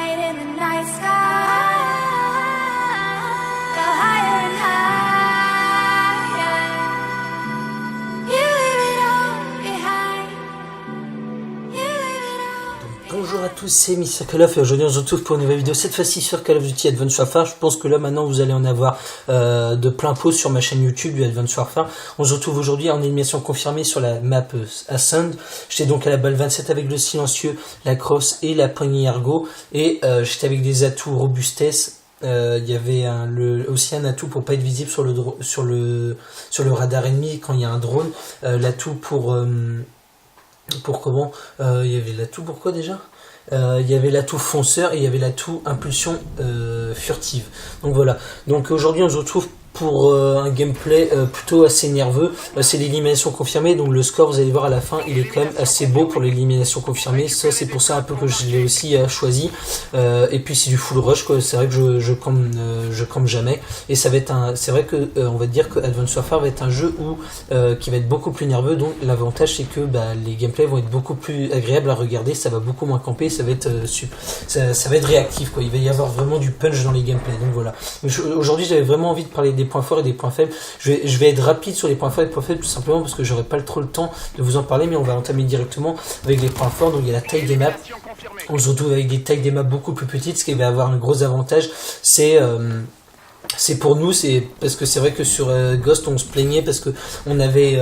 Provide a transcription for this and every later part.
night in the night sky. Go higher and higher. You leave it all behind. You leave it all. Bonjour à tous, c'est Mr. Call of et aujourd'hui on se retrouve pour une nouvelle vidéo, cette fois-ci sur Call of Duty Advanced Warfare. Je pense que là maintenant vous allez en avoir de plein pot sur ma chaîne YouTube du Advanced Warfare. On se retrouve aujourd'hui en élimination confirmée sur la map Ascend. J'étais donc à la balle 27 avec le silencieux, la crosse et la poignée ergo, et j'étais avec des atouts robustesse. Il y avait aussi un atout pour pas être visible sur le radar ennemi quand il y a un drone, l'atout pour comment il y avait l'atout pour quoi déjà, il y avait l'atout fonceur et il y avait l'atout impulsion furtive. Donc voilà, donc aujourd'hui on se retrouve pour un gameplay plutôt assez nerveux. C'est l'élimination confirmée, donc le score vous allez voir à la fin il est quand même assez beau pour l'élimination confirmée. Ça c'est pour ça un peu que je l'ai aussi choisi, et puis c'est du full rush quoi. C'est vrai que je campe jamais, et ça va être c'est vrai que on va dire que Advanced Warfare va être un jeu qui va être beaucoup plus nerveux. Donc l'avantage c'est que les gameplays vont être beaucoup plus agréables à regarder, ça va beaucoup moins camper, ça va être ça va être réactif quoi. Il va y avoir vraiment du punch dans les gameplays. Donc voilà, aujourd'hui j'avais vraiment envie de parler des points forts et des points faibles. Je vais être rapide sur les points forts et les points faibles, tout simplement parce que j'aurai pas trop le temps de vous en parler, mais on va entamer directement avec les points forts. Donc il y a la taille des maps. On se retrouve avec des tailles des maps beaucoup plus petites, ce qui va avoir un gros avantage, c'est pour nous, c'est parce que c'est vrai que sur Ghost on se plaignait parce que on avait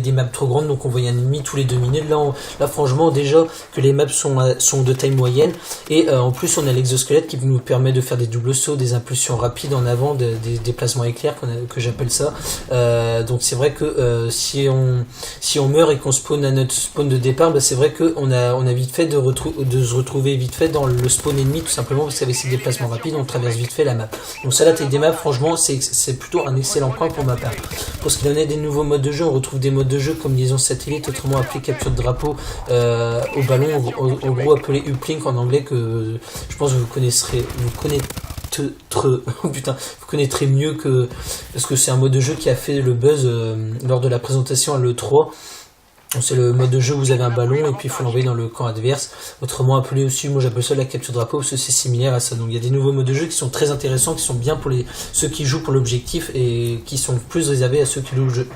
des maps trop grandes, donc on voyait un ennemi tous les 2 minutes. Là franchement déjà que les maps sont de taille moyenne, et en plus on a l'exosquelette qui nous permet de faire des doubles sauts, des impulsions rapides en avant, des déplacements éclairs que j'appelle ça. Donc c'est vrai que si on meurt et qu'on spawn à notre spawn de départ, c'est vrai que on a vite fait de se retrouver vite fait dans le spawn ennemi, tout simplement parce qu'avec ces déplacements rapides on traverse vite fait la map. Donc ça, la taille des maps, franchement c'est plutôt un excellent point pour ma part. Pour ce qu'il en est des nouveaux modes de jeu, on retrouve des modes de jeu comme liaison satellite, autrement appelé capture de drapeau au ballon, en gros appelé uplink en anglais, que je pense que vous connaîtrez mieux, parce que c'est un mode de jeu qui a fait le buzz lors de la présentation à l'E3. C'est le mode de jeu où vous avez un ballon et puis il faut l'envoyer dans le camp adverse, autrement appelé aussi, moi j'appelle ça la capture drapeau parce que c'est similaire à ça. Donc il y a des nouveaux modes de jeu qui sont très intéressants, qui sont bien pour ceux qui jouent pour l'objectif et qui sont plus réservés à ceux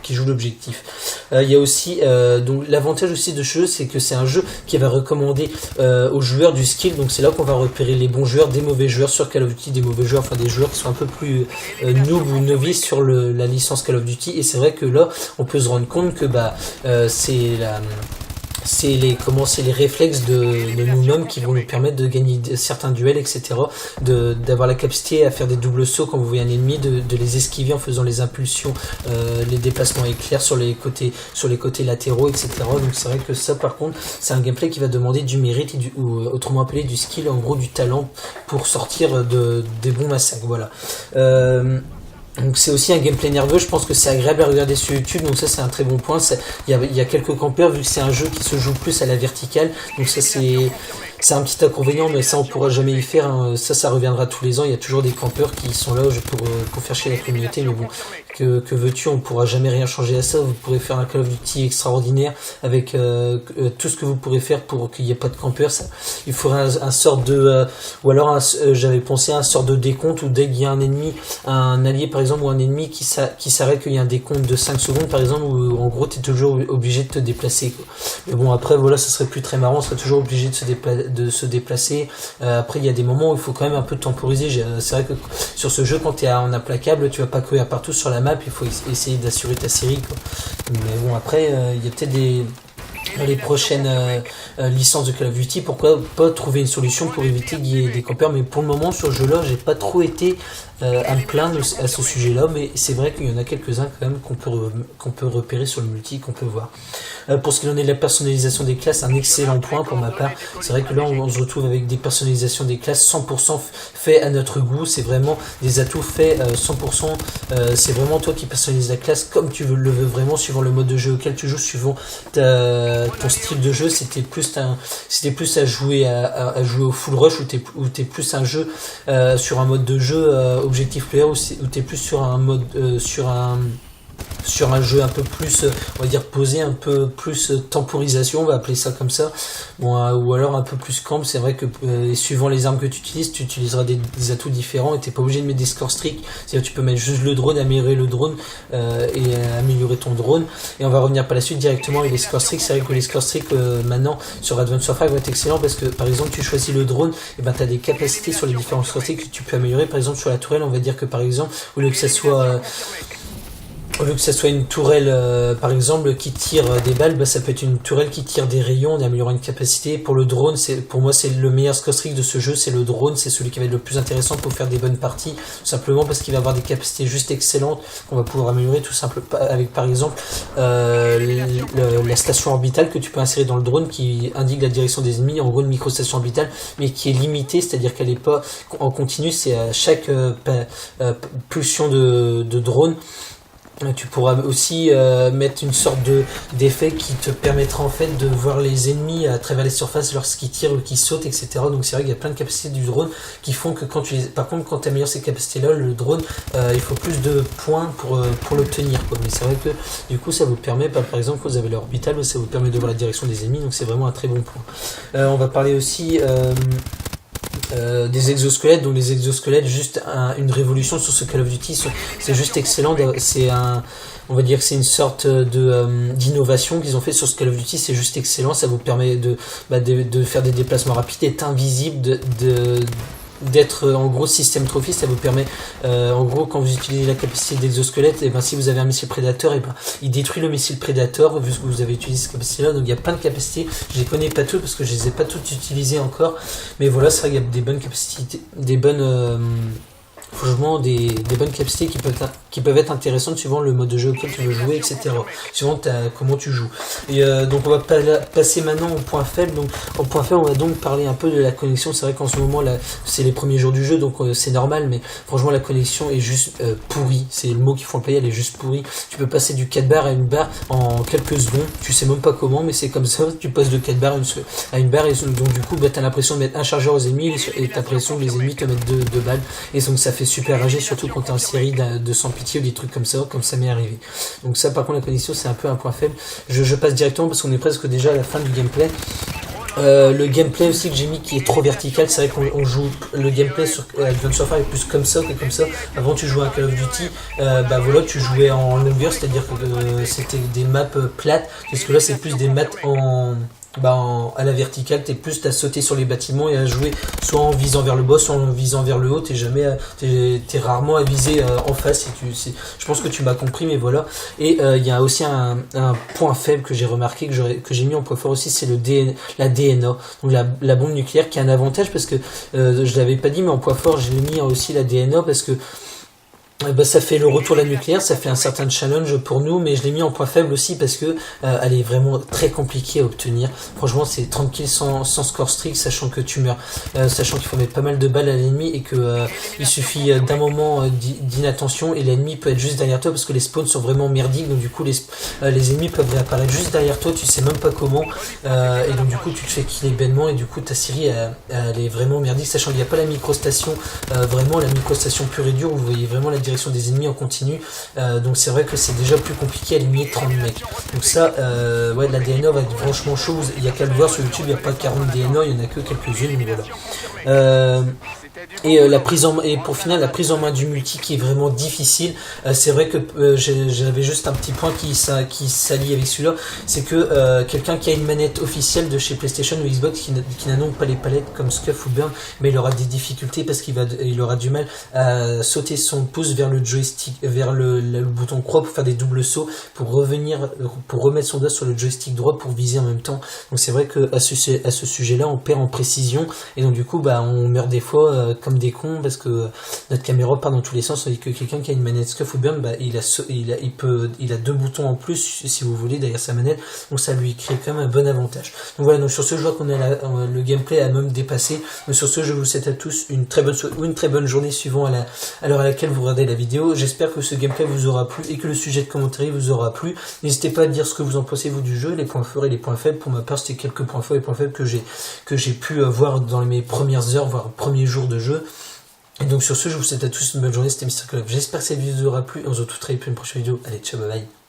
qui jouent l'objectif. Il y a aussi donc l'avantage aussi de ce jeu, c'est que c'est un jeu qui va recommander aux joueurs du skill. Donc c'est là qu'on va repérer les bons joueurs des mauvais joueurs sur Call of Duty, des mauvais joueurs, enfin des joueurs qui sont un peu plus noob ou novices sur la licence Call of Duty. Et c'est vrai que là on peut se rendre compte que c'est les réflexes de nous-mêmes qui vont nous permettre de gagner certains duels, etc. D'avoir la capacité à faire des doubles sauts quand vous voyez un ennemi, de les esquiver en faisant les impulsions, les déplacements éclairs sur les côtés latéraux, etc. Donc c'est vrai que ça par contre c'est un gameplay qui va demander du mérite ou autrement appelé du skill, en gros du talent pour sortir des bons massacres. Voilà. Donc c'est aussi un gameplay nerveux, je pense que c'est agréable à regarder sur YouTube, donc ça c'est un très bon point. Il y a quelques campeurs, vu que c'est un jeu qui se joue plus à la verticale, donc ça c'est un petit inconvénient, mais ça on pourra jamais y faire, hein. Ça reviendra tous les ans. Il y a toujours des campeurs qui sont là pour faire chier la communauté, mais bon, que veux-tu, on pourra jamais rien changer à ça. Vous pourrez faire un Call of Duty extraordinaire avec tout ce que vous pourrez faire pour qu'il n'y ait pas de campeurs. Il faudrait un sort de ou alors j'avais pensé à un sort de décompte où dès qu'il y a un ennemi, un allié par exemple, ou un ennemi qui s'arrête, qu'il y a un décompte de 5 secondes par exemple, où en gros tu es toujours obligé de te déplacer quoi. Mais bon après voilà, ça serait plus très marrant, on serait toujours obligé de se déplacer. Après il y a des moments où il faut quand même un peu temporiser. C'est vrai que sur ce jeu, quand tu es en implacable, tu vas pas courir partout sur la map, il faut essayer d'assurer ta série quoi. Mais bon après il y a peut-être dans les prochaines licences de Call of Duty, pourquoi pas trouver une solution pour éviter qu'il y ait des campeurs. Mais pour le moment sur ce jeu là j'ai pas trop été à me plaindre à ce sujet là, mais c'est vrai qu'il y en a quelques-uns quand même qu'on peut repérer sur le multi, qu'on peut voir. Pour ce qu'il en est de la personnalisation des classes, un excellent point pour ma part. C'est vrai que là on se retrouve avec des personnalisations des classes 100% fait à notre goût. C'est vraiment des atouts faits 100%, c'est vraiment toi qui personnalises la classe comme tu le veux vraiment, suivant le mode de jeu auquel tu joues, suivant ton style de jeu. C'était plus à jouer au full rush, où t'es plus un jeu sur un mode de jeu objectif player, où t'es plus sur un mode sur un jeu un peu plus, on va dire posé, un peu plus temporisation, on va appeler ça comme ça, bon, ou alors un peu plus camp. C'est vrai que suivant les armes que tu utiliseras des atouts différents et t'es pas obligé de mettre des score streaks, c'est-à-dire tu peux mettre juste le drone, améliorer le drone et améliorer ton drone. Et on va revenir par la suite directement avec les score streaks. C'est vrai que les score streaks maintenant sur Advanced Warfare vont être excellents parce que par exemple tu choisis le drone, et ben tu as des capacités sur les différents score streaks que tu peux améliorer. Par exemple sur la tourelle, on va dire que par exemple au lieu que ça soit une tourelle par exemple qui tire des balles, bah, ça peut être une tourelle qui tire des rayons en améliorant une capacité. Pour le drone, pour moi c'est le meilleur score streak de ce jeu, c'est le drone, c'est celui qui va être le plus intéressant pour faire des bonnes parties, tout simplement parce qu'il va avoir des capacités juste excellentes qu'on va pouvoir améliorer tout simplement avec par exemple la station orbitale que tu peux insérer dans le drone qui indique la direction des ennemis, en gros une micro-station orbitale, mais qui est limitée, c'est-à-dire qu'elle n'est pas en continu, c'est à chaque pulsion de drone. Tu pourras aussi mettre une sorte d'effet qui te permettra en fait de voir les ennemis à travers les surfaces lorsqu'ils tirent ou qu'ils sautent, etc. Donc c'est vrai qu'il y a plein de capacités du drone qui font que par contre quand tu améliores ces capacités-là, le drone, il faut plus de points pour l'obtenir, quoi. Mais c'est vrai que du coup ça vous permet, par exemple quand vous avez l'orbital, ça vous permet de voir la direction des ennemis, donc c'est vraiment un très bon point. On va parler aussi des exosquelettes. Donc les exosquelettes, juste une révolution sur ce Call of Duty, c'est juste excellent. On va dire que c'est une sorte d'innovation qu'ils ont fait sur ce Call of Duty, c'est juste excellent. Ça vous permet de faire des déplacements rapides, d'être invisible, d'être en gros système trophy. Ça vous permet en gros quand vous utilisez la capacité d'exosquelette, et ben si vous avez un missile prédateur, et ben il détruit le missile prédateur vu que vous avez utilisé cette capacité là. Donc il y a plein de capacités, je les connais pas toutes parce que je les ai pas toutes utilisées encore, mais voilà, c'est vrai qu'il y a des bonnes capacités, des bonnes franchement des bonnes capacités qui peuvent être intéressantes suivant le mode de jeu auquel tu veux jouer, etc. Suivant comment tu joues. Et donc on va passer maintenant au point faible. Donc au point faible, on va donc parler un peu de la connexion. C'est vrai qu'en ce moment là, c'est les premiers jours du jeu, donc c'est normal, mais franchement la connexion est juste pourrie. C'est le mot qu'il faut employer, elle est juste pourrie. Tu peux passer du 4 barres à une barre en quelques secondes. Tu sais même pas comment, mais c'est comme ça. Tu passes de 4 barres à une barre, et donc du coup bah, t'as l'impression de mettre un chargeur aux ennemis et t'as l'impression que les ennemis te mettent deux balles. Et donc ça fait super rager, surtout quand t'es en série de sans pitié ou des trucs comme ça m'est arrivé. Donc ça par contre la connexion c'est un peu un point faible. Je passe directement parce qu'on est presque déjà à la fin du gameplay. Le gameplay aussi que j'ai mis qui est trop vertical, c'est vrai qu'on joue le gameplay sur Advanced Warfare est plus comme ça que comme ça. Avant tu jouais à Call of Duty, bah voilà, tu jouais en longueur, c'est-à-dire que c'était des maps plates, parce que là c'est plus des maps à la verticale, t'as sauté sur les bâtiments et à jouer soit en visant vers le bas, soit en visant vers le haut. T'es rarement à viser en face. Je pense que tu m'as compris, mais voilà. Et il y a aussi un point faible que j'ai remarqué, que j'ai mis en point fort aussi, c'est la DNA, donc la bombe nucléaire, qui a un avantage parce que je l'avais pas dit, mais en point fort j'ai mis aussi la DNA parce que ça fait le retour de la nucléaire, ça fait un certain challenge pour nous, mais je l'ai mis en point faible aussi parce que elle est vraiment très compliquée à obtenir. Franchement, c'est 30 kills sans score strict, sachant que tu meurs, sachant qu'il faut mettre pas mal de balles à l'ennemi et que il suffit d'un moment d'inattention et l'ennemi peut être juste derrière toi parce que les spawns sont vraiment merdiques. Donc du coup, les ennemis peuvent réapparaître juste derrière toi, tu sais même pas comment, et donc du coup, tu te fais killer bêtement et du coup, ta série elle est vraiment merdique, sachant qu'il n'y a pas la microstation, vraiment la microstation pure et dure où vous voyez vraiment la direction des ennemis en continu, donc c'est vrai que c'est déjà plus compliqué à éliminer 30 mecs. Donc ça, ouais, la DNA va être franchement chaud. Il y a qu'à le voir sur YouTube, il n'y a pas 40 DNA, il n'y en a que quelques-unes, mais voilà. Et pour finir, la prise en main du multi qui est vraiment difficile. C'est vrai que j'avais juste un petit point qui s'allie avec celui-là, c'est que quelqu'un qui a une manette officielle de chez PlayStation ou Xbox qui n'a donc pas les palettes comme Scuff ou Burn, mais il aura des difficultés parce qu'il aura du mal à sauter son pouce vers le joystick, vers le bouton croix pour faire des doubles sauts, pour remettre son doigt sur le joystick droit pour viser en même temps. Donc c'est vrai que à ce sujet-là, on perd en précision et donc du coup, on meurt des fois comme des cons parce que notre caméra part dans tous les sens, et que quelqu'un qui a une manette Scuff ou Burn, il a deux boutons en plus si vous voulez derrière sa manette, donc ça lui crée quand même un bon avantage. Donc voilà, donc sur ce, je vois qu'on a le gameplay a même dépassé. Donc sur ce, je vous souhaite à tous une très bonne journée suivant à l'heure à laquelle vous regardez la vidéo. J'espère que ce gameplay vous aura plu et que le sujet de commentaire vous aura plu. N'hésitez pas à dire ce que vous en pensez vous du jeu, les points forts et les points faibles. Pour ma part, c'était quelques points forts et points faibles que j'ai pu voir dans mes premières heures, voire premiers jours de jeu. Et donc sur ce, je vous souhaite à tous une bonne journée, c'était Mr. Call of. J'espère que cette vidéo vous aura plu, on se retrouve très vite pour une prochaine vidéo. Allez, ciao, bye bye.